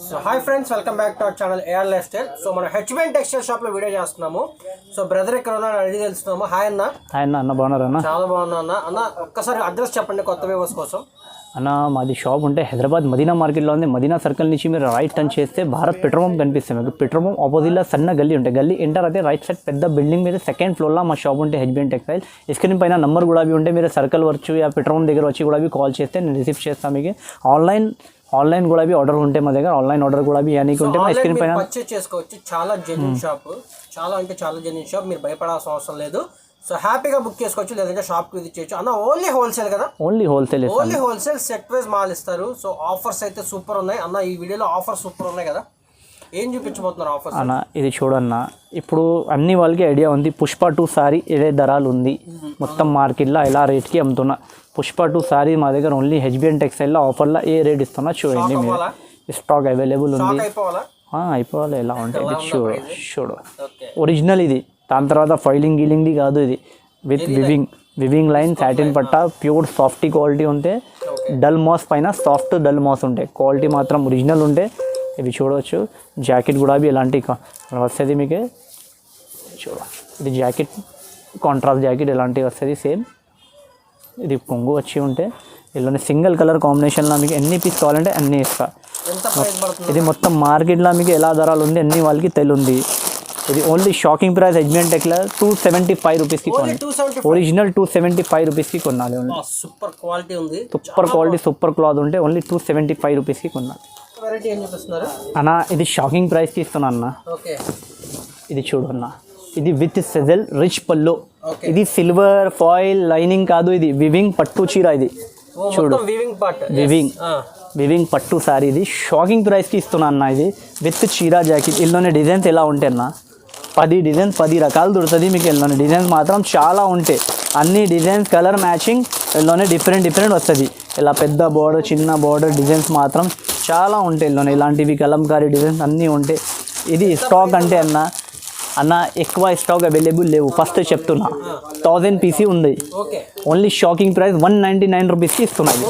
So hi friends, welcome back to our channel AR lifestyle. So మనం HBN textile shop లో video చేస్తున్నాము. So brother ఇక్కడ ఉన్నాడు, అడిగి తెలుస్తున్నాము. హాయ్ అన్న. హాయ్ అన్న. బాగున్నారా అన్న? చాలా బాగున్నా అన్న. అన్న ఒక్కసారి అడ్రస్ చెప్పండి కొత్త వ్యూవర్స్ కోసం. అన్న మాది షాప్ ఉంటే హైదరాబాద్ మదీనా మార్కెట్లో ఉంది. మదీనా సర్కిల్ నుంచి మీరు రైట్ టర్న్ చేస్తే భారత్ పెట్రోల్ పంప్ కనిపిస్తుంది. మీకు పెట్రోల్ పంప్ ఆపోజిట్లో సన్న గల్లీ ఉంటాయి. గల్లీ ఎంటర్ అయితే రైట్ సైడ్ పెద్ద బిల్డింగ్ మీద సెకండ్ ఫ్లోర్లో మా షాప్ ఉంటే హెచ్బిఎన్ టెక్స్టైల్. స్క్రీన్ పైన నంబర్ కూడా ఉంటే మీరు సర్కిల్ వచ్చు యా పెట్రోల్ పంప్ దగ్గర వచ్చి కూడా కాల్ చేస్తే నేను రిసీవ్ చేస్తాను. మీకు ఆన్లైన్ కూడా ఆర్డర్ ఉంటే మా దగ్గర ఆన్లైన్ ఆర్డర్ కూడా యానికి ఉంటే మా స్క్రీన్ పైన పర్చేస్ చేసుకోవచ్చు. చాలా జెన్యూన్ షాప్, చాలా అంటే చాలా జెన్యూన్ షాప్. మీరు భయపడాల్సిన అవసరం లేదు. సో హ్యాపీగా బుక్ చేసుకోవచ్చు, లేదంటే షాప్కి విజిట్ చేయొచ్చు. అన్న ఓన్లీ హోల్సేల్ కదా? Only wholesale set wise mall ఇస్తారు. సో ఆఫర్స్ అయితే సూపర్ ఉన్నాయి అన్న. ఈ వీడియోలో ఆఫర్ సూపర్ ఉన్నాయి కదా, ఏం చూపించబోతున్నారు ఆఫర్స్ అన్న? ఇది చూడన్న, ఇప్పుడు అన్ని వాళ్ళకి ఐడియా ఉంది. పుష్ప 2 సారీ ఏ ధరలు ఉంది మొత్తం మార్కెట్లో ఎలా రేట్కి అమ్ముతున్నా. పుష్ప 2 సారీ మా దగ్గర ఓన్లీ హెచ్బిఎన్ టెక్స్టైల్లో ఆఫర్లో ఏ రేట్ ఇస్తున్నా చూడండి. మీరు స్టాక్ అవైలబుల్ ఉంది. అయిపోవాలి ఎలా ఉంటుంది చూడు. ఒరిజినల్ ఇది. దాని తర్వాత ఫైలింగ్ గీలింగ్ది కాదు, ఇది with weaving line satin patta pure softy quality ఉంటే డల్ మాస్ పైన సాఫ్ట్ డల్ మాస్ ఉంటాయి. క్వాలిటీ మాత్రం ఒరిజినల్ ఉంటే ఇవి చూడవచ్చు. జాకెట్ కూడా ఎలాంటి వస్తుంది మీకు చూడ. ఇది జాకెట్ కాంట్రాస్ట్ జాకెట్ ఎలాంటివి వస్తుంది సేమ్. ఇది పొంగు వచ్చి ఉంటే ఇలానే సింగిల్ కలర్ కాంబినేషన్లో మీకు ఎన్ని పీస్ కావాలంటే అన్నీ ఇస్తా. ఇది మొత్తం మార్కెట్లో మీకు ఎలా ధరలు ఉంది అన్ని వాళ్ళకి తెలియంది. ఇది ఓన్లీ షాకింగ్ ప్రైస్ హెచ్బిఎన్ టెక్లో 275 రూపీస్కి కొనాలి. ఒరిజినల్ 275 రూపీస్కి కొనాలి. సూపర్ క్వాలిటీ ఉంది, సూపర్ క్వాలిటీ సూపర్ క్లాత్ ఉంటే ఓన్లీ 275 రూపీస్కి కొనాలి అన్న. ఇది షాకింగ్ ప్రైస్కి ఇస్తున్నా అన్న. ఇది చూడు అన్న, ఇది విత్ సెజల్ రిచ్ పల్లో. ఇది సిల్వర్ ఫాయిల్ లైనింగ్ కాదు, ఇది వివింగ్ పట్టు చీర. ఇది చూడు, వివింగ్ పట్టు సారీ. ఇది షాకింగ్ ప్రైస్కి ఇస్తున్నా అన్న. ఇది విత్ చీరా జాకెట్. ఇందులోనే డిజైన్స్ ఎలా ఉంటాయి అన్న, 10 డిజైన్స్ 10 రకాలు దొరుకుతుంది మీకు. ఇందులోనే డిజైన్స్ మాత్రం చాలా ఉంటాయి. అన్ని డిజైన్స్ కలర్ మ్యాచింగ్ ఇందులోనే డిఫరెంట్ వస్తుంది. ఇలా పెద్ద బోర్డర్ చిన్న బోర్డర్ డిజైన్స్ మాత్రం చాలా ఉంటాయి. ఇందులోనే ఇలాంటివి కలంకారీ డిజైన్స్ అన్నీ ఉంటాయి. ఇది స్టాక్ అంటే అన్న ఎక్కువ స్టాక్ అవైలబుల్ లేవు. ఫస్ట్ చెప్తున్నా 1000 పీసీ ఉంది. ఓన్లీ షాకింగ్ ప్రైస్ 199 రూపీస్కి ఇస్తున్నాయి.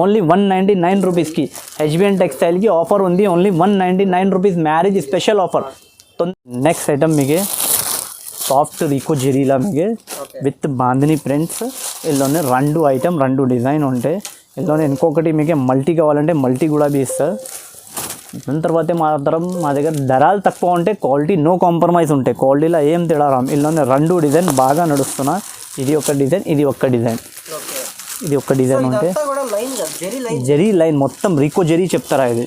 ఓన్లీ 199 రూపీస్కి హెచ్బిఎన్ టెక్స్టైల్కి ఆఫర్ ఉంది. Only 199 rupees marriage special offer. Next item మీకు సాఫ్ట్ రీకో జెరీలా మీకు విత్ బాందిని ప్రింట్స్. ఇందులోనే 2 ఐటమ్ 2 డిజైన్ ఉంటాయి. ఇందులోనే ఇంకొకటి మీకు మల్టీ కావాలంటే మల్టీ కూడా ఇస్తారు. దాని తర్వాత మాత్రం మా దగ్గర ధరలు తక్కువ ఉంటే క్వాలిటీ నో కాంప్రమైజ్ ఉంటాయి. క్వాలిటీలో ఏం తేడా రాం. ఇందులోనే 2 డిజైన్ బాగా నడుస్తున్నా. ఇది ఒక డిజైన్, ఇది ఒక డిజైన్. ఇది ఒక డిజైన్ ఉంటే జెరీ లైన్ మొత్తం రీకో జెరీ చెప్తారా. ఇది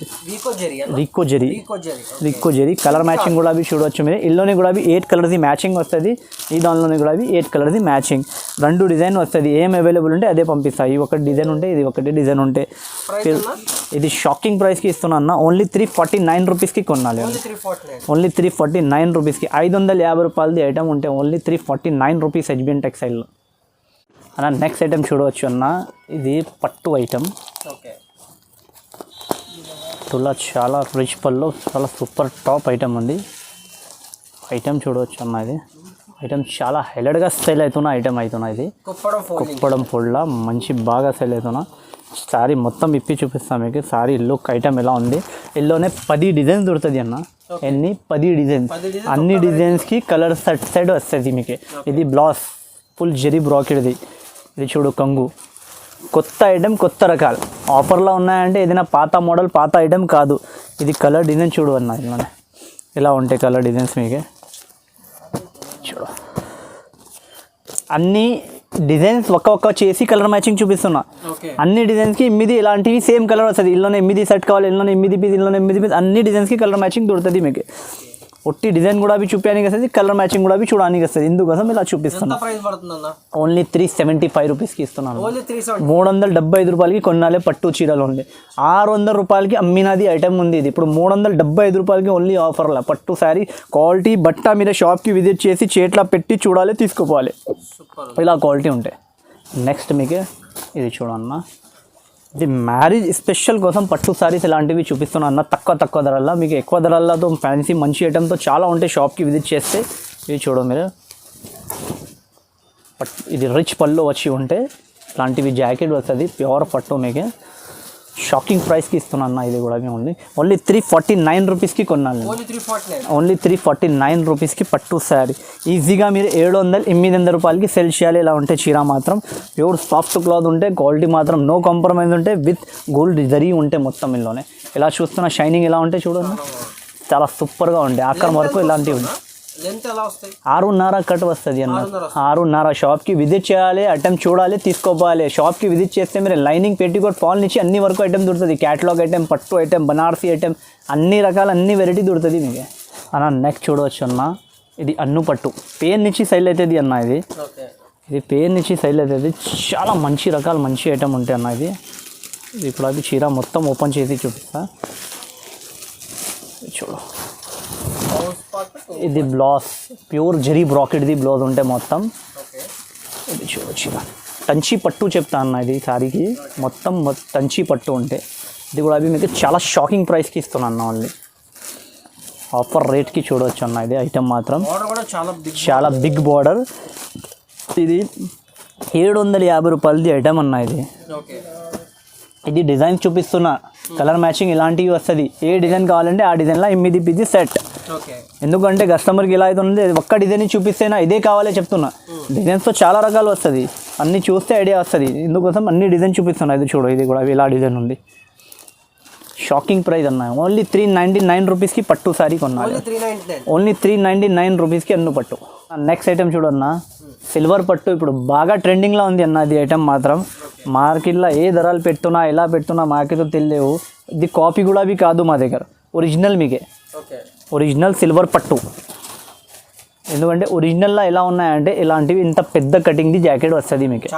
రీకో జెరీ కలర్ మ్యాచింగ్ కూడా చూడవచ్చు మీరు. ఇందులోనే కూడా 8 కలర్ది మ్యాచింగ్ వస్తుంది. ఈ దానిలోనే కూడా 8 కలర్ది మ్యాచింగ్ 2 డిజైన్ వస్తుంది. ఏం అవైలబుల్ ఉంటే అదే పంపిస్తాయి. ఇది ఒకటి డిజైన్ ఉంటే ఇది ఒకటి డిజైన్ ఉంటే. ఇది షాకింగ్ ప్రైస్కి ఇస్తున్నా అన్న. ఓన్లీ 349 రూపీస్కి కొనాలి. ఓన్లీ 349 రూపీస్కి 550 రూపాయలది ఐటమ్ ఉంటే ఓన్లీ 349 రూపీస్ హెచ్బిఎన్ టెక్స్టైల్లో అన్న. నెక్స్ట్ ఐటమ్ చూడవచ్చు అన్న, ఇది పట్టు ఐటమ్. తులా చాలా రిచ్ పల్లో చాలా సూపర్ టాప్ ఐటమ్ ఉంది. ఐటమ్ చూడవచ్చు అన్న. ఇది ఐటమ్ చాలా హైలైట్గా సేల్ అవుతున్న ఐటమ్ అవుతున్నా. ఇది కుప్పడం ఫోల్డ్లా మంచి బాగా సేల్ అవుతున్నా. సారీ మొత్తం ఇప్పి చూపిస్తాను మీకు. సారీ లుక్ ఐటమ్ ఎలా ఉంది. ఇందులోనే 10 డిజైన్స్ దొరుకుతుంది అన్న. ఎన్ని 10 డిజైన్స్. అన్ని డిజైన్స్కి కలర్ సైడ్ వస్తుంది మీకు. ఇది బ్లౌజ్ ఫుల్ జెరీ బ్రాకెట్ది. ఇది చూడు కంగు. కొత్త ఐటమ్ కొత్త రకాలు ఆఫర్లో ఉన్నాయంటే ఏదైనా పాత మోడల్ పాత ఐటమ్ కాదు. ఇది కలర్ డిజైన్ చూడు అన్న. ఇందులోనే ఇలా ఉంటాయి కలర్ డిజైన్స్ మీకు. చూడు అన్ని డిజైన్స్ ఒక్క చేసి కలర్ మ్యాచింగ్ చూపిస్తున్నా. అన్ని డిజైన్స్కి 8 ఇలాంటివి సేమ్ కలర్ వస్తుంది. ఇందులోనే 8 సెట్ కావాలి. ఇందులోనే 8 పీస్, ఇందులోనే 8 పీస్. అన్ని డిజైన్స్కి కలర్ మ్యాచింగ్ దొరుకుతుంది మీకు. ఒట్టి డిజైన్ కూడా చూపించడానికి వస్తుంది, కలర్ మ్యాచింగ్ కూడా చూడడానికి వస్తుంది. ఇందుకోసం ఇలా చూపిస్తున్నాను. ఓన్లీ 375 రూపీస్కి ఇస్తున్నాను. 375 రూపాయలకి కొనాలి పట్టు చీరలు. ఓన్లీ 600 రూపాయలకి అమ్మినది ఐటమ్ ఉంది. ఇది ఇప్పుడు 375 రూపాయలకి ఓన్లీ ఆఫర్లా పట్టు శారీ క్వాలిటీ బట్ట మీద షాప్కి విజిట్ చేసి చేట్లా పెట్టి చూడాలి, తీసుకోవాలి. ఇలా క్వాలిటీ ఉంటాయి. నెక్స్ట్ మీకు ఇది చూడన్నా, ఇది మ్యారేజ్ స్పెషల్ కోసం పట్టు సారీస్ ఇలాంటివి చూపిస్తున్నా అన్న. తక్కువ ధరల్లో మీకు ఎక్కువ ధరలతో ఫ్యాన్సీ మంచి ఐటమ్తో చాలా ఉంటాయి. షాప్కి విజిట్ చేస్తే ఇవి చూడ మీరు. ఇది రిచ్ పళ్ళు వచ్చి ఉంటే ఇలాంటివి జాకెట్ వస్తుంది ప్యూర్ పట్టు మీకు. షాకింగ్ ప్రైస్కి ఇస్తున్నాను ఇది కూడా ఓన్లీ 349 రూపీస్కి కొన్నాను. ఓన్లీ 349. ఓన్లీ 349 రూపీస్కి పట్టు శారీ ఈజీగా మీరు 700-800 రూపాయలకి సెల్ చేయాలి. ఇలా ఉంటే చీర మాత్రం ప్యూర్ సాఫ్ట్ క్లాత్ ఉంటే, క్వాలిటీ మాత్రం నో కాంప్రమైజ్ ఉంటే, విత్ గోల్డ్ జరీ ఉంటే మొత్తం ఇందులోనే. ఇలా చూస్తున్న షైనింగ్ ఎలా ఉంటే చూడండి, చాలా సూపర్గా ఉంటాయి. ఆఖరి వరకు ఇలాంటివి ఉన్నాయి. లెంత్ ఎలా వస్తాయి? 6.5 కట్ వస్తుంది అన్న. 6.5 షాప్కి విజిట్ చేయాలి, ఐటమ్ చూడాలి, తీసుకోవాలి. షాప్కి విజిట్ చేస్తే మీరు లైనింగ్, పెట్టికోట్, ఫాల్ నుంచి అన్ని వరకు ఐటమ్ దొరుకుతుంది. క్యాటలాగ్ ఐటమ్, పట్టు ఐటమ్, బనారసీ ఐటమ్, అన్ని రకాల అన్ని వెరైటీ దొరుకుతుంది మీకు అన్న. నెక్స్ట్ చూడవచ్చు అన్న, ఇది అన్ను పట్టు పేన్ నుంచి సైల్ అవుతుంది అన్న. ఇది పేన్ నుంచి సైల్ అవుతుంది. చాలా మంచి రకాల మంచి ఐటమ్ ఉంటాయి అన్న. ఇది ఇప్పుడు అది చీర మొత్తం ఓపెన్ చేసి చూపిస్తా చూడు. ఇది బ్లౌజ్ ప్యూర్ జరీ బ్రాకెట్ది బ్లౌజ్ ఉంటే మొత్తం. ఇది చూడొచ్చు, టంచి పట్టు చెప్తా అన్న. ఇది సారీకి మొత్తం టంచి పట్టు ఉంటే ఇది కూడా అవి మీకు చాలా షాకింగ్ ప్రైస్కి ఇస్తున్నాను అన్న. ఓన్లీ ఆఫర్ రేట్కి చూడవచ్చు అన్న. ఇది ఐటమ్ మాత్రం చాలా బిగ్ బార్డర్. ఇది 750 రూపాయలది ఐటమ్ అన్న. ఇది డిజైన్ చూపిస్తున్నా, కలర్ మ్యాచింగ్ ఇలాంటివి వస్తుంది. ఏ డిజైన్ కావాలంటే ఆ డిజైన్లో 8 పీస్ సెట్. ఎందుకంటే కస్టమర్కి ఇలా అయితే ఉంది, ఒక్క డిజైన్ చూపిస్తేనా ఇదే కావాలో చెప్తున్నా. డిజైన్స్తో చాలా రకాలు వస్తుంది, అన్నీ చూస్తే ఐడియా వస్తుంది. ఇందుకోసం అన్ని డిజైన్ చూపిస్తున్నా. ఇది చూడు, ఇది కూడా ఇలా డిజైన్ ఉంది. షాకింగ్ ప్రైస్ అన్న. ఓన్లీ 399 రూపీస్కి పట్టు సారీ కొన్నాను. ఓన్లీ 399 రూపీస్కి అన్ను పట్టు. నెక్స్ట్ ఐటమ్ చూడన్న, సిల్వర్ పట్టు ఇప్పుడు బాగా ట్రెండింగ్లో ఉంది అన్న. ఇది ఐటమ్ మాత్రం మార్కెట్లో ఏ ధరలు పెడుతున్నా, ఎలా పెడుతున్నా మాకేతో తెలియవు. ఇది కాపీ కూడా అవి కాదు మా దగ్గర, ఒరిజినల్ మీకే. ఒరిజినల్ సిల్వర్ పట్టు. ఎందుకంటే ఒరిజినల్లో ఎలా ఉన్నాయంటే ఇలాంటివి ఇంత పెద్ద కటింగ్ది జాకెట్ వస్తుంది మీకు.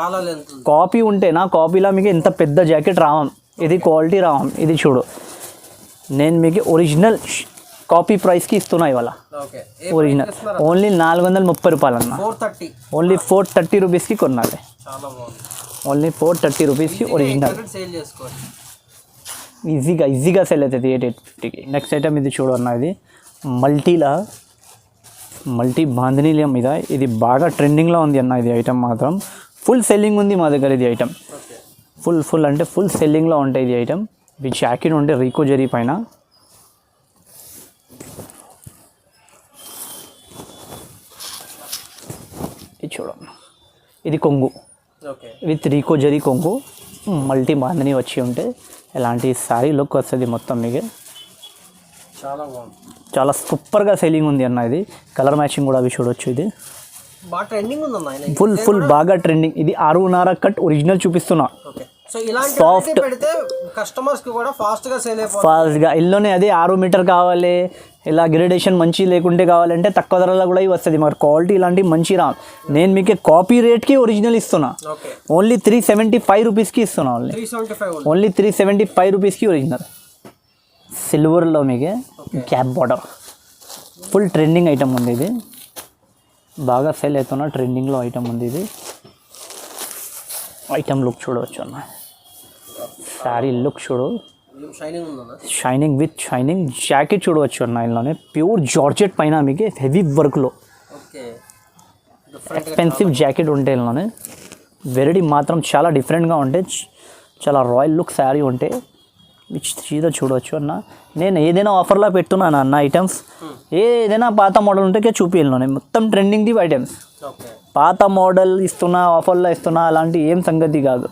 కాపీ ఉంటేనా, కాపీలో మీకు ఇంత పెద్ద జాకెట్ రావం. ఇది క్వాలిటీ రావం. ఇది చూడు, నేను మీకు ఒరిజినల్ కాపీ ప్రైస్కి ఇస్తున్నా ఇవాళ. ఒరిజినల్ ఓన్లీ 430 రూపాయలు అన్న. ఓన్లీ 430 రూపీస్కి కొనాలి. ఓన్లీ 430 రూపీస్కి ఒరిజినల్. ఈజీగా సెల్ అవుతుంది 850కి. నెక్స్ట్ ఐటమ్ ఇది చూడు అన్న, ఇది మల్టీ బాంధనీల మీద ఇది బాగా ట్రెండింగ్లో ఉంది అన్న. ఇది ఐటమ్ మాత్రం ఫుల్ సెల్లింగ్ ఉంది మా దగ్గర. ఇది ఐటమ్ ఫుల్ అంటే ఫుల్ సెల్లింగ్లో ఉంటాయి. ఇది ఐటమ్ ఇది జాకెట్ ఉంటే రీకో జరీ పైన. ఇది చూడన్న, ఇది కొంగు విత్ రీకో జరీ కొంగు, మల్టీ బాంధనీ వచ్చి ఉంటే ఇలాంటి సారీ లుక్ వస్తుంది మొత్తం మీకు. చాలా సూపర్గా సెల్లింగ్ ఉంది అన్న. ఇది కలర్ మ్యాచింగ్ కూడా అవి చూడొచ్చు. ఇది ఫుల్ బాగా ట్రెండింగ్. ఇది 6.5 కట్ ఒరిజినల్ చూపిస్తున్నా. సాఫ్ట్ ఫాస్ట్గా ఇల్లునే. అది 6 మీటర్ కావాలి, ఇలా గ్రేడేషన్ మంచి లేకుంటే కావాలంటే తక్కువ ధరలో కూడా వస్తుంది. మరి క్వాలిటీ ఇలాంటివి మంచి రా. నేను మీకు కాపీ రేట్కి ఒరిజినల్ ఇస్తున్నా. ఓన్లీ 375 రూపీస్కి ఇస్తున్నా. ఓన్లీ 375 రూపీస్కి ఒరిజినల్. సిల్వర్లో మీకు cap border full trending item ఉంది. ఇది బాగా సెల్ అవుతున్న ట్రెండింగ్లో ఐటమ్ ఉంది. ఇది ఐటమ్ లుక్ చూడవచ్చు అన్న. శారీ లుక్ చూడు, షైనింగ్ విత్ షైనింగ్ జాకెట్ చూడవచ్చు అన్న. ఇందులోనే ప్యూర్ జార్జెట్ పైన మీకు హెవీ వర్క్లో ఎక్స్పెన్సివ్ జాకెట్ ఉంటే ఇందులోనే వెరైటీ మాత్రం చాలా డిఫరెంట్గా ఉంటే, చాలా రాయల్ లుక్ శారీ ఉంటే చీర చూడవచ్చు అన్న. నేను ఏదైనా ఆఫర్లో పెడుతున్నాను అన్న ఐటమ్స్. ఏదైనా పాత మోడల్ ఉంటే చూపించను. మొత్తం ట్రెండింగ్ది ఐటమ్స్. పాత మోడల్ ఇస్తున్నా, ఆఫర్లో ఇస్తున్నా అలాంటి ఏం సంగతి కాదు.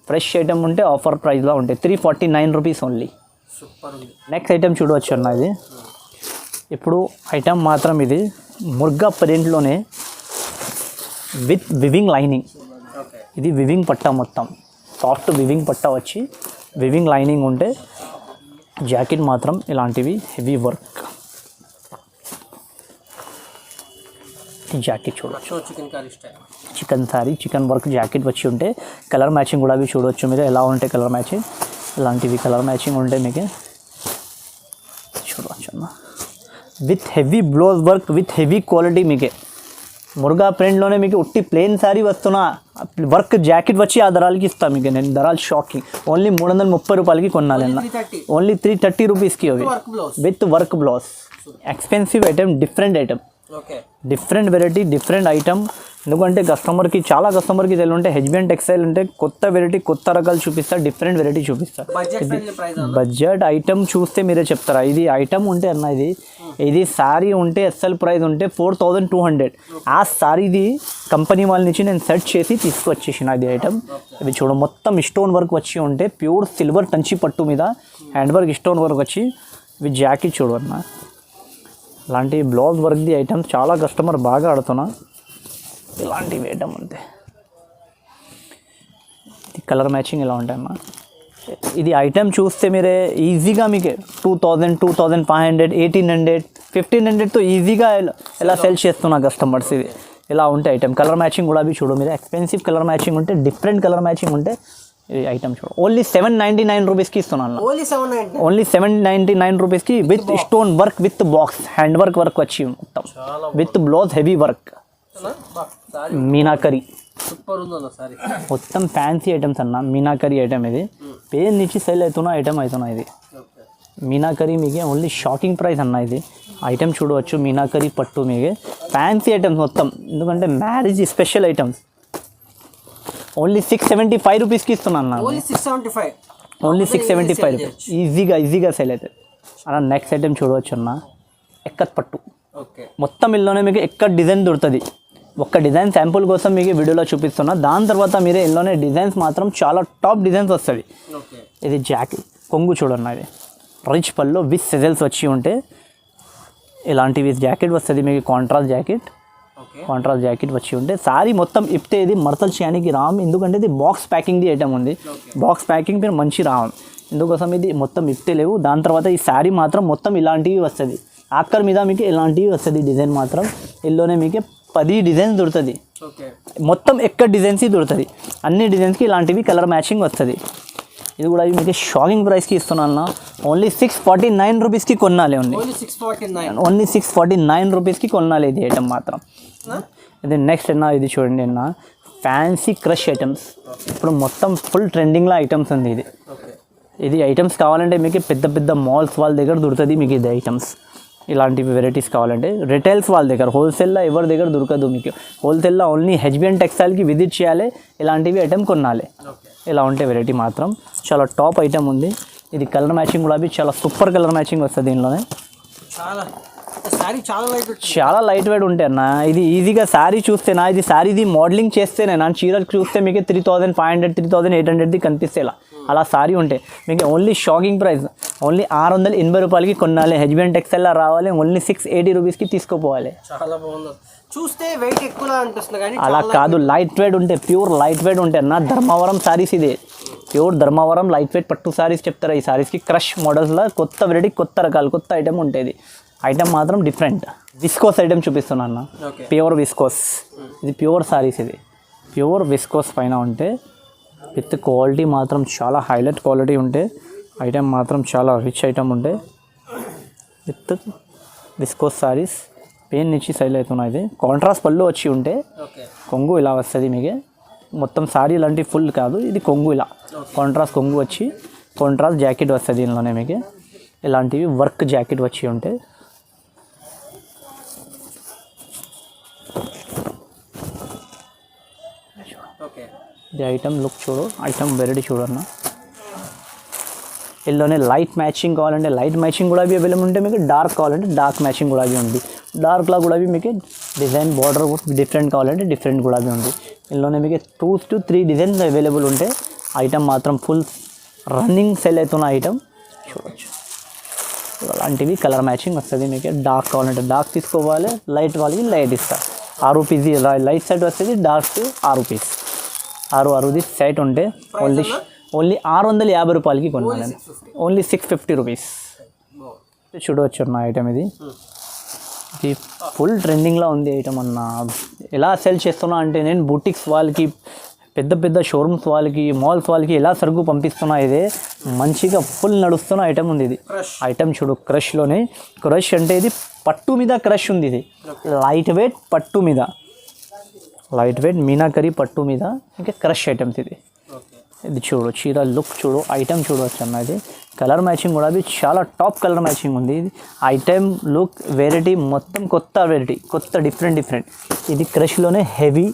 ఫ్రెష్ ఐటమ్ ఉంటే ఆఫర్ ప్రైస్లో ఉంటాయి. 349 రూపీస్ ఓన్లీ. నెక్స్ట్ ఐటమ్ చూడవచ్చు అన్న. ఇది ఇప్పుడు ఐటమ్ మాత్రం ఇది ముర్గా ప్రింట్లోనే విత్ వివింగ్ లైనింగ్. ఇది వివింగ్ పట్టా, మొత్తం సాఫ్ట్ వివింగ్ పట్టా వచ్చి వివింగ్ లైనింగ్ ఉంటే జాకెట్ మాత్రం ఇలాంటివి హెవీ వర్క్ జాకెట్ చూడవచ్చు. Chicken sorry, chicken work jacket వచ్చి ఉంటే కలర్ మ్యాచింగ్ కూడా అవి చూడవచ్చు మీరు ఎలా ఉంటాయి. కలర్ మ్యాచింగ్ ఇలాంటివి కలర్ మ్యాచింగ్ ఉంటే మీకు చూడవచ్చు అన్న. With heavy blouse work with heavy quality మీకే. మురుగా ప్రింట్లోనే మీకు ఉట్టి ప్లెయిన్ శారీ వస్తున్నా, వర్క్ జాకెట్ వచ్చి ఆ ధరాలకి ఇస్తాను మీకు. నేను ధరాలు షాకింగ్. ఓన్లీ 330 రూపాయలకి కొనాలి అన్న. ఓన్లీ 330 రూపీస్కి అవి with work blouse. Expensive item, different item. Okay different variety different item. ఎందుకంటే చాలా కస్టమర్కి తెలియంటే హెచ్బిఎన్ టెక్స్టైల్ అంటే కొత్త వెరైటీ కొత్త రకాలు చూపిస్తా, డిఫరెంట్ వెరైటీ చూపిస్తా. Budget friendly price budget item చూస్తే మీరే చెప్తారా. ఇది ఐటమ్ ఉంటే అన్న ఇది శారీ ఉంటే ఎస్ఎల్ ప్రైస్ ఉంటే 4200. ఆ శారీది కంపెనీ వాళ్ళ నుంచి నేను సెర్చ్ చేసి తీసుకొచ్చేసిన ఇది ఐటమ్. ఇది చూడ మొత్తం స్టోన్ వర్క్ వచ్చి ఉంటే ప్యూర్ సిల్వర్ టంచి పట్టు మీద హ్యాండ్ వర్క్ స్టోన్ వర్క్ వచ్చి ఇవి జాకెట్ చూడు అన్న. ఇలాంటి బ్లౌజ్ వర్క్ది ఐటమ్స్ చాలా కస్టమర్ బాగా ఆడుతున్నా. ఇలాంటివి ఐటమ్ అంతే. కలర్ మ్యాచింగ్ ఇలా ఉంటాయమ్మా. ఇది ఐటమ్ చూస్తే మీరే ఈజీగా మీకు 2000, 2500, 1800, 1500తో ఈజీగా ఎలా సెల్ చేస్తున్నా కస్టమర్స్. ఇది ఇలా ఉంటే ఐటమ్. కలర్ మ్యాచింగ్ కూడా అవి చూడు మీరు. ఎక్స్పెన్సివ్ కలర్ మ్యాచింగ్ ఉంటే డిఫరెంట్ కలర్ మ్యాచింగ్ ఉంటే ఈ ఐటమ్ చూడు. ఓన్లీ 799 రూపీస్కి ఇస్తున్నాను. ఓన్లీ 799 రూపీస్కి with stone work with box hand work వచ్చి మొత్తం with blouse heavy work meenakari. Super ఉందన్న సారీ. మొత్తం ఫ్యాన్సీ ఐటమ్స్ అన్న. మీనాకరీ ఐటమ్ ఇది పేరు నుంచి సెల్ అవుతున్నా ఐటమ్ అవుతున్నా. ఇది మీనాకరీ మీకు ఓన్లీ షాకింగ్ ప్రైస్ అన్న. ఇది ఐటమ్ చూడవచ్చు. మీనాకరీ పట్టు మీకు ఫ్యాన్సీ ఐటమ్స్ మొత్తం. ఎందుకంటే మ్యారేజ్ స్పెషల్ ఐటమ్స్. ఓన్లీ 675 రూపీస్కి ఇస్తున్నాను అన్న. ఓన్లీ 675 రూపీస్ ఈజీగా సెల్ అవుతుంది అన్న. నెక్స్ట్ ఐటమ్ చూడవచ్చు అన్న. ఎక్కత్ పట్టు మొత్తం ఇల్లోనే మీకు ఎక్కడ డిజైన్ దొరుకుతుంది. ఒక్క డిజైన్ శాంపుల్ కోసం మీకు వీడియోలో చూపిస్తున్నా. దాని తర్వాత మీరే ఇల్లోనే డిజైన్స్ మాత్రం చాలా టాప్ డిజైన్స్ వస్తుంది. ఇది జాకెట్ కొంగు చూడన్న. ఇది రిచ్ పళ్ళు విత్ సెజల్స్ వచ్చి ఉంటే ఇలాంటివి జాకెట్ వస్తుంది మీకు. కాంట్రాస్ట్ జాకెట్ వచ్చి ఉంటే సారీ మొత్తం ఇప్తే ఇది మడతలు చేయడానికి రామ్. ఎందుకంటే ఇది బాక్స్ ప్యాకింగ్ది ఐటమ్ ఉంది. బాక్స్ ప్యాకింగ్ మీరు మంచి రామ్. ఎందుకోసం ఇది మొత్తం ఇప్తే లేవు. దాని తర్వాత ఈ శారీ మాత్రం మొత్తం ఇలాంటివి వస్తుంది. ఆక్కర్ మీద మీకు ఇలాంటివి వస్తుంది. డిజైన్ మాత్రం ఇల్లోనే మీకు 10 డిజైన్స్ దొరుకుతుంది. మొత్తం ఎక్కడ డిజైన్స్ దొరుకుతుంది. అన్ని డిజైన్స్కి ఇలాంటివి కలర్ మ్యాచింగ్ వస్తుంది. ఇది కూడా మీకు షాకింగ్ ప్రైస్కి ఇస్తున్నాను. ఓన్లీ 649 రూపీస్కి కొనాలి. ఓన్లీ 649 రూపీస్కి కొనాలి ఇది ఐటమ్ మాత్రం. ఇది నెక్స్ట్ అన్న. ఇది చూడండి అన్న. ఫ్యాన్సీ క్రష్ ఐటమ్స్ ఇప్పుడు మొత్తం ఫుల్ ట్రెండింగ్లో ఐటమ్స్ ఉంది. ఇది ఐటమ్స్ కావాలంటే మీకు పెద్ద మాల్స్ వాళ్ళ దగ్గర దొరుకుతుంది మీకు. ఇది ఐటమ్స్ ఇలాంటివి వెరైటీస్ కావాలంటే రిటైల్స్ వాళ్ళ దగ్గర, హోల్సేల్లో ఎవరి దగ్గర దొరకదు మీకు. హోల్సేల్లో ఓన్లీ హెచ్బిఎన్ టెక్స్టైల్కి విజిట్ చేయాలి. ఇలాంటివి ఐటమ్ కొనాలి. ఇలా ఉంటే వెరైటీ మాత్రం చాలా టాప్ ఐటమ్ ఉంది. ఇది కలర్ మ్యాచింగ్ కూడా చాలా సూపర్ కలర్ మ్యాచింగ్ వస్తుంది దీనిలోనే. చాలా లైట్ వెయిట్ ఉంటాయి అన్న. ఇది ఈజీగా శారీ చూస్తేనా ఇది శారీది మోడలింగ్ చేస్తేనే నా చీరలు చూస్తే మీకు 3500, 3800ది కనిపిస్తేలా అలా శారీ ఉంటే మీకు ఓన్లీ షాకింగ్ ప్రైస్. ఓన్లీ 680 రూపాయలకి కొనాలి. హెచ్బిఎన్ టెక్స్టైల్లో రావాలి. ఓన్లీ 680 రూపీస్కి తీసుకుపోవాలి. చాలా బాగుంది. చూస్తే వెయిట్ ఎక్కువ అనిపిస్తుంది కానీ అలా కాదు. లైట్ వెయిట్ ఉంటే ప్యూర్ లైట్ వెయిట్ ఉంటే అన్న. ధర్మవరం శారీస్ ఇదే ప్యూర్ ధర్మవరం లైట్ వెయిట్ పట్టు శారీస్ చెప్తారా. ఈ శారీస్కి క్రష్ మోడల్స్లో కొత్త వెరైటీ కొత్త రకాలు కొత్త ఐటమ్ ఉంటుంది. ఐటమ్ మాత్రం డిఫరెంట్. విస్కోస్ ఐటమ్ చూపిస్తున్నా అన్న. Pure viscose. ఇది ప్యూర్ శారీస్. ఇది ప్యూర్ విస్కోస్ పైన ఉంటే విత్ క్వాలిటీ మాత్రం చాలా హైలైట్ క్వాలిటీ ఉంటే ఐటమ్ మాత్రం చాలా రిచ్ ఐటమ్ ఉంటే విత్ విస్కోస్ శారీస్ పెయిన్ నుంచి సైల్ అవుతున్నాయి. ఇది కాంట్రాస్ట్ పళ్ళు వచ్చి ఉంటే కొంగు ఇలా వస్తుంది మీకు. మొత్తం శారీ ఇలాంటి ఫుల్ కాదు. ఇది కొంగు ఇలా కాంట్రాస్ట్ కొంగు వచ్చి కాంట్రాస్ట్ జాకెట్ వస్తుంది దీనిలోనే మీకు. ఇలాంటివి వర్క్ జాకెట్ వచ్చి ఉంటే ఇది ఐటమ్ లుక్ చూడు. ఐటమ్ వెరైటీ చూడన్న. ఇల్లోనే లైట్ మ్యాచింగ్ కావాలంటే లైట్ మ్యాచింగ్ కూడా అవైలబుల్ ఉంటే మీకు. డార్క్ కావాలంటే డార్క్ మ్యాచింగ్ కూడా ఉంది. డార్క్లో కూడా మీకు డిజైన్ బార్డర్ డిఫరెంట్ కావాలంటే డిఫరెంట్ కూడా ఉంది. ఇందులోనే మీకు 2 to 3 డిజైన్స్ అవైలబుల్ ఉంటే ఐటమ్ మాత్రం ఫుల్ రన్నింగ్ సెల్ అవుతున్న ఐటమ్ చూడవచ్చు. అలాంటివి కలర్ మ్యాచింగ్ వస్తుంది మీకు. డార్క్ కావాలంటే డార్క్ తీసుకోవాలి. లైట్ వాళ్ళకి లైట్ ఇస్తారు. 6 రూపీస్ లైట్ సైడ్ వస్తుంది. Dark 6 rupees. 6 సైట్ ఉంటే ఓన్లీ 650 రూపాయలకి కొనాలి. Only 650 rupees. చూడవచ్చు అన్న ఐటమ్. ఇది ఫుల్ ట్రెండింగ్లో ఉంది ఐటమ్ అన్న. ఎలా సెల్ చేస్తున్నా అంటే నేను బూటిక్స్ వాళ్ళకి పెద్ద షోరూమ్స్ వాళ్ళకి మాల్స్ వాళ్ళకి ఎలా సరుకు పంపిస్తున్నా. ఇదే మంచిగా ఫుల్ నడుస్తున్న ఐటమ్ ఉంది. ఇది ఐటమ్ చూడు. క్రష్లోనే క్రష్ అంటే ఇది పట్టు మీద క్రష్ ఉంది. ఇది లైట్ వెయిట్ పట్టు మీద లైట్ వెయిట్ మీనాకరీ పట్టు మీద ఇంకా క్రష్ ఐటమ్స్. ఇది చూడు. చీర లుక్ చూడు. ఐటమ్ చూడవచ్చు అన్న. ఇది కలర్ మ్యాచింగ్ కూడా చాలా టాప్ కలర్ మ్యాచింగ్ ఉంది. ఇది ఐటెం లుక్ వెరైటీ మొత్తం కొత్త వెరైటీ, కొత్త డిఫరెంట్. ఇది క్రష్లోనే హెవీ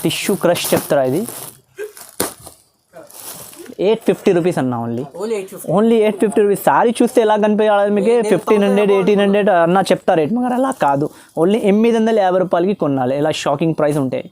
టిష్యూ క్రష్ చెప్తారా. ఇది 850 రూపీస్ అన్న. Only 850 rupees. సారీ చూస్తే ఎలా కనిపించాలి మీకు 1500 1800 అన్న చెప్తా రేట్, మరి అలా కాదు. ఓన్లీ 850 రూపాయలకి కొనాలి. ఇలా షాకింగ్ ప్రైస్ ఉంటాయి.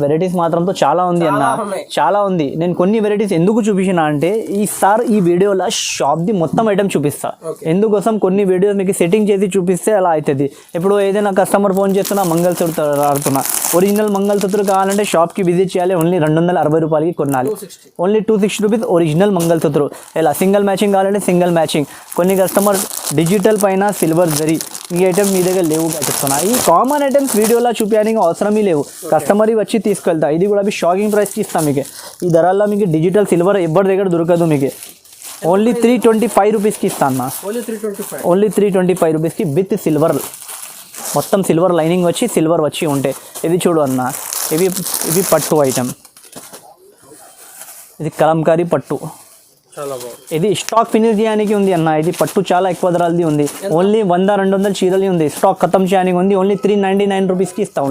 వెరైటీస్ మాత్రంతో చాలా ఉంది అన్న, చాలా ఉంది. నేను కొన్ని వెరైటీస్ ఎందుకు చూపించిన అంటే ఈసారి ఈ వీడియోలో షాప్ది మొత్తం ఐటమ్ చూపిస్తా. ఎందుకోసం కొన్ని వీడియోస్ మీకు సెట్టింగ్ చేసి చూపిస్తే అలా అవుతుంది. ఇప్పుడు ఏదైనా కస్టమర్ ఫోన్ చేస్తున్నా మంగళసూత్ర ఆడుతున్నా, ఒరిజినల్ మంగళసూత్ర కావాలంటే షాప్కి విజిట్ చేయాలి. ఓన్లీ 260 రూపాయలకి కొనాలి. Only 260 rupees original mangalsutra. ఇలా సింగిల్ మ్యాచింగ్ కావాలంటే సింగిల్ మ్యాచింగ్. కొన్ని కస్టమర్ డిజిటల్ పైన సిల్వర్ జరీ ఈ ఐటమ్ మీ దగ్గర లేవు చెప్తున్నా. ఈ కామన్ ఐటమ్స్ వీడియోలో చూపించడానికి అవసరమే లేవు, కస్టమర్ వచ్చి తీసుకెళ్తా. ఇది కూడా షాకింగ్ ప్రైస్కి ఇస్తాం మీకు. ఈ ధరల్లో మీకు డిజిటల్ సిల్వర్ ఎవరి దగ్గర దొరకదు మీకు. ఓన్లీ 325 రూపీస్కి ఇస్తాను. ఓన్లీ 325 రూపీస్కి విత్ సిల్వర్, మొత్తం సిల్వర్ లైనింగ్ వచ్చి సిల్వర్ వచ్చి ఉంటే. ఇది చూడు అన్న, ఇవి పట్టు ఐటమ్. ఇది కలంకారీ పట్టు. ఇది స్టాక్ ఫినిష్ చేయడానికి ఉంది అన్న. ఇది పట్టు చాలా ఎక్కువ ధరలది ఉంది. ఓన్లీ 100-200 చీరలు ఉంది. స్టాక్ ఖతం చేయడానికి ఉంది. ఓన్లీ 399 రూపీస్కి ఇస్తాం.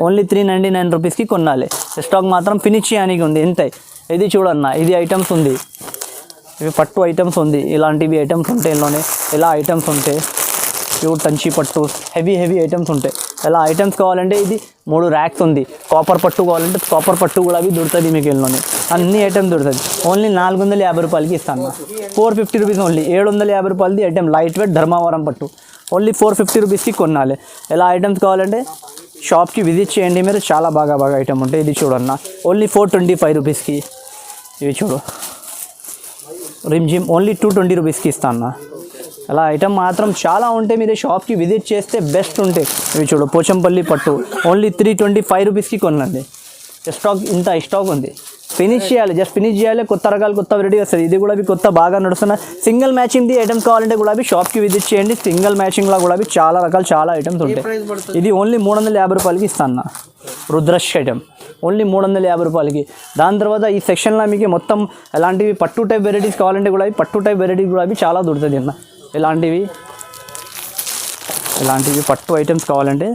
ఓన్లీ 399 రూపీస్కి కొనాలి. స్టాక్ మాత్రం ఫినిష్ చేయడానికి ఉంది. ఎంత ఇది చూడన్న, ఇది ఐటమ్స్ ఉంది. ఇవి పట్టు ఐటమ్స్ ఉంది. ఇలాంటివి ఐటమ్స్ ఉంటాయి ఇందులోనే. ఇలా ఐటమ్స్ ఉంటాయి. ప్యూర్ కంచి పట్టు హెవీ ఐటమ్స్ ఉంటాయి. ఇలా ఐటమ్స్ కావాలంటే ఇది 3 ర్యాక్స్ ఉంది. కాపర్ పట్టు కావాలంటే కాపర్ పట్టు కూడా అవి దొరుకుతుంది మీకు ఇందులోనే. అన్ని ఐటమ్ దొరుకుతుంది. ఓన్లీ 450 రూపాయలకి ఇస్తాను. 450 రూపీస్ ఓన్లీ. 750 రూపాయలది ఐటమ్ లైట్ వెయిట్ ధర్మవరం పట్టు. ఓన్లీ 450 రూపీస్కి కొనాలి. ఇలా ఐటమ్స్ కావాలంటే షాప్కి విజిట్ చేయండి మీరు. చాలా బాగా ఐటమ్ ఉంటాయి. ఇది చూడన్న, ఓన్లీ 425 రూపీస్కి. ఇవి చూడు రిమ్జిమ్ ఓన్లీ 220 రూపీస్కి ఇస్తాను. అలా ఐటమ్ మాత్రం చాలా ఉంటాయి. మీరు షాప్కి విజిట్ చేస్తే బెస్ట్ ఉంటాయి. ఇవి చూడు పోచంపల్లి పట్టు. ఓన్లీ 325 రూపీస్కి కొనండి. స్టాక్ ఇంత స్టాక్ ఉంది. ఫినిష్ చేయాలి, జస్ట్ ఫినిష్ చేయాలి. కొత్త రకాలు కొత్త వెరైటీ వస్తుంది. ఇది కూడా కొత్త బాగా నడుస్తున్న సింగిల్ మ్యాచింగ్ది ఐటమ్స్ కావాలంటే కూడా షాప్కి విజిట్ చేయండి. సింగిల్ మ్యాచింగ్లో కూడా చాలా రకాలు చాలా ఐటమ్స్ ఉంటాయి. ఇది ఓన్లీ 350 రూపాయలకి ఇస్తాను. రుద్రష్ ఐటమ్ ఓన్లీ 350 రూపాయలకి. దాని తర్వాత ఈ సెక్షన్లో మీకు మొత్తం ఎలాంటివి పట్టు టైప్ వెరైటీస్ కావాలంటే కూడా పట్టు టైప్ వెరైటీస్ కూడా చాలా దొరుకుతుంది అన్న. ఇలాంటివి పట్టు ఐటమ్స్ కావాలంటే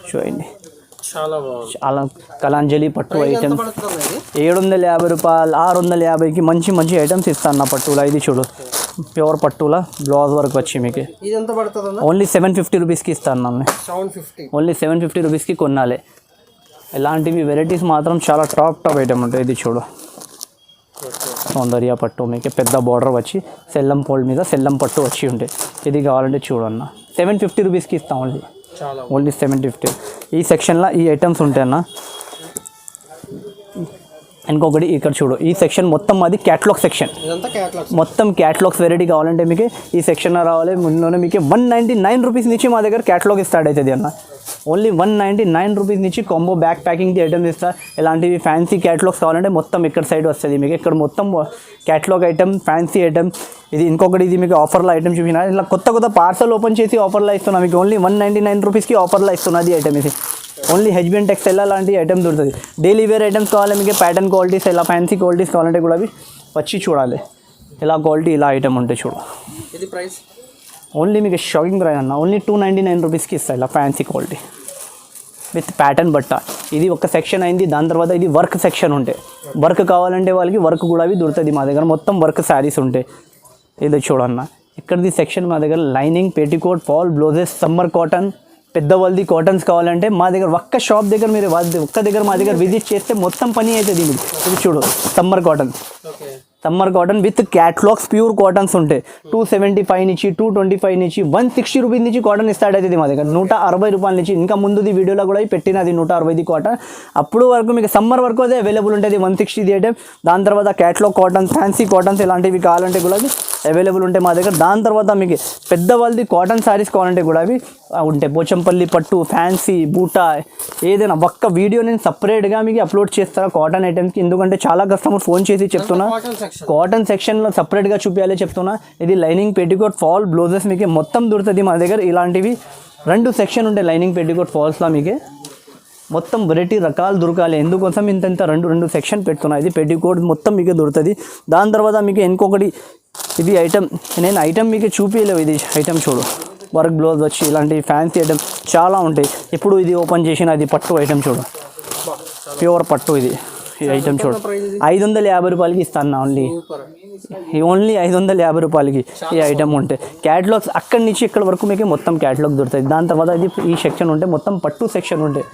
చూడండి. చాలా కలాంజలి పట్టు ఐటమ్స్ 750 రూపాయలు 650కి మంచి ఐటమ్స్ ఇస్తాను నా పట్టులా. ఇది చూడు ప్యూర్ పట్టులా బ్లౌజ్ వర్క్ వచ్చి మీకు ఓన్లీ 750 రూపీస్కి ఇస్తాను నన్ను. ఓన్లీ 750 రూపీస్కి కొనాలి. ఇలాంటివి వెరైటీస్ మాత్రం చాలా టాప్ ఐటమ్ ఉంటాయి. ఇది చూడు సౌందర్య పట్టు మీకు పెద్ద బార్డర్ వచ్చి సెల్లం పోల్ మీద సెల్లం పట్టు వచ్చి ఉంటాయి. ఇది కావాలంటే చూడన్న 750 రూపీస్కి ఇస్తాం. ఓన్లీ 750. ఈ సెక్షన్లో ఈ ఐటమ్స్ ఉంటాయన్న. ఇంకొకటి ఇక్కడ చూడు, ఈ సెక్షన్ మొత్తం అది క్యాటలాగ్ సెక్షన్. మొత్తం క్యాటలాగ్స్ వెరైటీ కావాలంటే మీకు ఈ సెక్షన్లో రావాలి. ముందులోనే మీకు 199 రూపీస్ నుంచి మా దగ్గర క్యాటలాగ్ స్టార్ట్ అవుతుంది అన్న. ఓన్లీ 199 రూపీస్ నుంచి కాంబో బ్యాక్ ప్యాకింగ్ది ఐటమ్స్ ఇస్తా. ఇలాంటివి ఫ్యాన్సీ క్యాటలాగ్స్ కావాలంటే మొత్తం ఇక్కడ సైడ్ వస్తుంది మీకు. ఇక్కడ మొత్తం క్యాటలాగ్ ఐటమ్ ఫ్యాన్సీ ఐటమ్. ఇది ఇంకొకటి ఇది మీకు ఆఫర్లో ఐటమ్ చూపిన. ఇలా కొత్త పార్సల్ ఓపెన్ చేసి ఆఫర్లో ఇస్తున్నా మీకు. ఓన్లీ 199 రూపీస్కి ఆఫర్లో ఇస్తున్నది ఐటమ్ ఇది. ఓన్లీ హెచ్బిఎన్ టెక్స్టైల్ లాంటి ఐటమ్ దొరుకుతుంది. డైలీ వేర్ ఐటమ్స్ కావాలి మీకు. ప్యాటర్న్ క్వాలిటీస్ ఇలా ఫ్యాన్సీ క్వాలిటీస్ కావాలంటే కూడా అవి వచ్చి చూడాలి. ఇలా క్వాలిటీ ఇలా ఐటమ్ ఉంటే చూడు. ఇది ప్రైస్ ఓన్లీ మీకు షాకింగ్ ప్రైస్ అన్న. ఓన్లీ 299 రూపీస్కి ఇస్తాయి ఇలా ఫ్యాన్సీ క్వాలిటీ విత్ ప్యాటర్న్ బట్ట. ఇది ఒక సెక్షన్ అయింది. దాని తర్వాత ఇది వర్క్ సెక్షన్ ఉంటాయి. వర్క్ కావాలంటే వాళ్ళకి వర్క్ కూడా అవి దొరుకుతుంది మా దగ్గర. మొత్తం వర్క్ శారీస్ ఉంటాయి. ఇది చూడన్న, ఇక్కడది సెక్షన్ మా దగ్గర lining petticoat fall blouses summer cotton పెద్దవాళ్ళది కాటన్స్ కావాలంటే మా దగ్గర ఒక్క షాప్ దగ్గర మీరు ఒక్క దగ్గర మా దగ్గర విజిట్ చేస్తే మొత్తం పని అవుతుంది. ఇది చూడు summer cotton with catalogues pure cottons ఉంటాయి. 275 నుంచి 225 నుంచి 160 రూపీస్ నుంచి కాటన్ స్టార్ట్ అవుతుంది మా దగ్గర. 160 రూపాయల నుంచి. ఇంకా ముందుది వీడియోలో కూడా పెట్టినది 160 కాటన్. అప్పుడు వరకు మీకు సమ్మర్ వరకు అదే అవైలబుల్ ఉంటుంది 160 ఐటమ్. దాని తర్వాత క్యాట్లాగ్ కాటన్స్ ఫ్యాన్సీ కాటన్స్ ఇలాంటివి కావాలంటే కూడా అవి అవైలబుల్ ఉంటాయి మా దగ్గర. దాని తర్వాత మీకు పెద్దవాళ్ళది కాటన్ శారీస్ కావాలంటే కూడా అవి ఉంటాయి. పోచంపల్లి పట్టు ఫ్యాన్సీ బూటా ఏదైనా ఒక్క వీడియో నేను సపరేట్గా మీకు అప్లోడ్ చేస్తాను కాటన్ ఐటమ్స్కి. ఎందుకంటే చాలా కస్టమర్ ఫోన్ చేసి చెప్తున్నా కాటన్ సెక్షన్లో సపరేట్గా చూపించాలి చెప్తున్నా. ఇది లైనింగ్ పెట్టికోట్ ఫాల్ బ్లౌజెస్ మీకు మొత్తం దొరుకుతుంది మా దగ్గర. ఇలాంటివి 2 సెక్షన్ ఉంటాయి లైనింగ్ పెట్టికోట్ ఫాల్స్లో మీకు. మొత్తం వెరైటీ రకాలు దొరకాలి, ఎందుకోసం ఇంత రెండు సెక్షన్ పెడుతున్నా. ఇది పెట్టికోట్ మొత్తం మీకు దొరుకుతుంది. దాని తర్వాత మీకు ఇంకొకటి ఇది ఐటమ్, నేను ఐటమ్ మీకు చూపించలేవు. ఇది ఐటమ్ చూడు, వర్క్ బ్లౌజ్ వచ్చి ఇలాంటి ఫ్యాన్సీ ఐటమ్ చాలా ఉంటాయి. ఇప్పుడు ఇది ఓపెన్ చేసిన ఇది పట్టు ఐటమ్ చూడు, ప్యూర్ పట్టు. ఇది ఈ ఐటమ్ చూడు 550 రూపాయలకి ఇస్తాను ఓన్లీ. ఓన్లీ 550 రూపాయలకి ఈ ఐటమ్ ఉంటే. క్యాటలాగ్స్ అక్కడి నుంచి ఇక్కడ వరకు మీకు మొత్తం క్యాటలాగ్ దొరుకుతుంది. దాని తర్వాత ఇది ఈ సెక్షన్ ఉంటే మొత్తం పట్టు సెక్షన్ ఉంటాయి.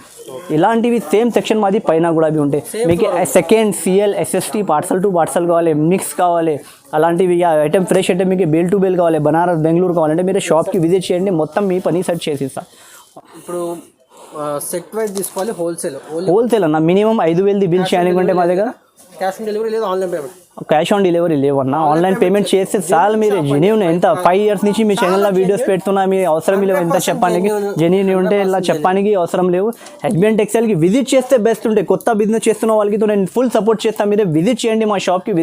ఇలాంటివి సేమ్ సెక్షన్ మాది పైన కూడా అవి ఉంటాయి. మీకు second CL SST parcel to parcel కావాలి, మిక్స్ కావాలి, అలాంటివి ఐటమ్ ఫ్రెష్ ఐటమ్ మీకు బేల్ టు బేల్ కావాలి, బనారస్ బెంగళూరు కావాలంటే మీరు షాప్కి విజిట్ చేయండి, మొత్తం మీ పని సెట్ చేసి ఇస్తాను. ఇప్పుడు సెట్ వైజ్ తీసుకోవాలి, హోల్సేల్ అన్న మినిమం 5,000 బిల్ చేయాలనుకుంటే మా దగ్గర క్యాష్ ఆన్ డెలివరీ లేదా online payment. Cash on delivery లేవన్నా, ఆన్లైన్ పేమెంట్ చేస్తే చాలు. మీరు జెన్యూన్ ఎంత 5 years నుంచి మీ ఛానల్లో వీడియోస్ పెడుతున్నా, మీ అవసరం లేవు ఎంత చెప్పడానికి, జెన్యూన్ ఉంటే ఇలా చెప్పడానికి అవసరం లేవు. హెచ్బిఎన్ టెక్స్టైల్కి విజిట్ చేస్తే బెస్ట్ ఉంటాయి. కొత్త బిజినెస్ చేస్తున్న వాళ్ళకి నేను ఫుల్ సపోర్ట్ చేస్తాను. మీరే విజిట్ చేయండి మా షాప్కి,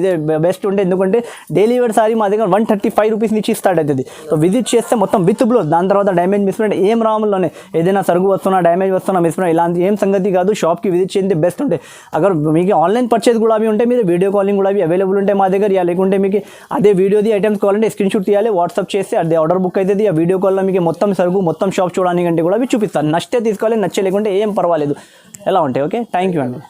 బెస్ట్ ఉంటే. ఎందుకంటే డైలీ వేర్ సారీ మా దగ్గర 135 రూపీస్ నుంచి స్టార్ట్ అవుతుంది. సో విజిట్ చేస్తే మొత్తం విత్ బ్లౌజ్, దాని తర్వాత డ్యామేజ్ మిస్ప్రింట్ ఏం రాముల్లోనే ఏదైనా సరుకు వస్తున్నా డ్యామేజ్ వస్తున్నా మిస్ప్రింట్ ఇలాంటి ఏం సంగతి కాదు. షాప్కి విజిట్ చేయండి బెస్ట్ ఉంటాయి. అगर మీకు ఆన్లైన్ పర్చేజ్ కూడా అవి ఉంటే మీరు వీడియో కాలింగ్ కూడా అవి అవైలబుల్ ఉంటాయి మా దగ్గర. లేకుంటే మీకు అదే వీడియోది ఐటమ్స్ కావాలంటే స్క్రీన్ షాట్ తీయాలి, వాట్సాప్ చేస్తే అదే ఆర్డర్ బుక్ అవుతుంది. ఆ వీడియో కాల్లో మీకు మొత్తం సరుకు మొత్తం షాప్ చూడడానికి కూడా అవి చూపిస్తాను. నచ్చితే తీసుకోవాలి, నచ్చే లేకుంటే ఏం పర్వాలేదు, ఎలా ఉంటాయి. ఓకే, థ్యాంక్ యూ అండి.